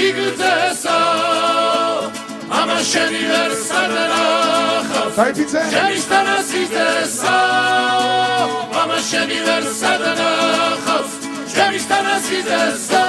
სიგრძესა ამა შენი ვერ სადანახავს ჩემისთანა სიგრძესა ამა შენი ვერ სადანახავს ჩემისთანა სიგრძესა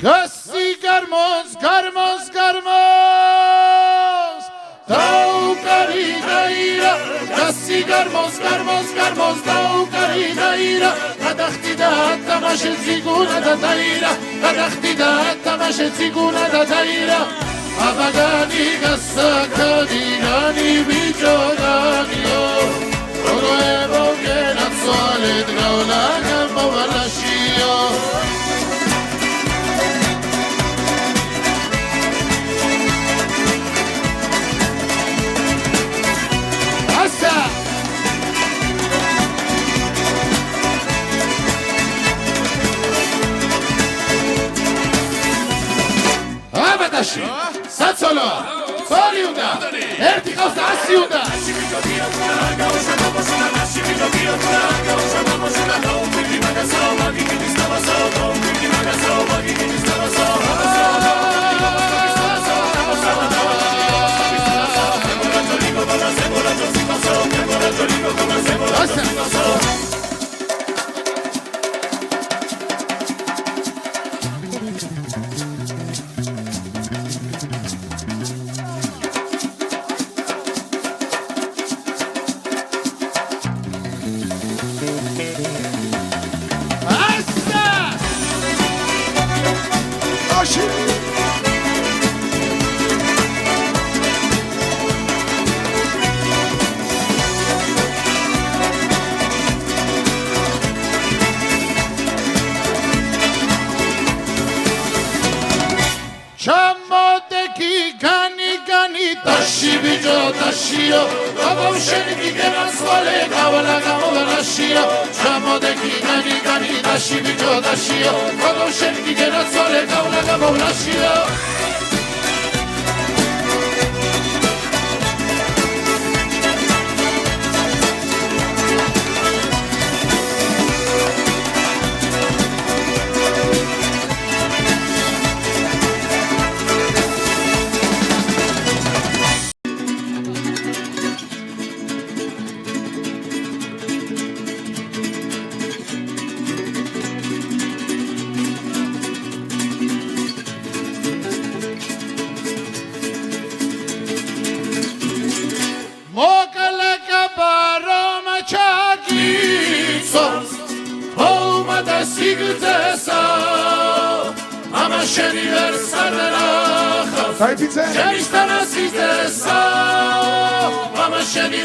Gasi garmos, garmos, garmos, daukari daira. Gasi garmos, garmos, garmos, daukari daira. Kadachti da tamashet ziguna da daira. Kadachti da tamashet ziguna da daira. Abagani gasakadi gani bijogani o. Todo evo genat soalet gaula gamo valashio. Satsolo, Soliunda, Ertikos Asiunda. Chamodeki gani gani tashi bijo tashio Abausheni kigeran swale kavala kavala shio Chamodeki gani gani tashi bijo tashio Abausheni kigeran swale kavala kavala shio სიგრძესა ამა შენი ვერ სადანახავს ჩემისთანა სიგრძესა ამა შენი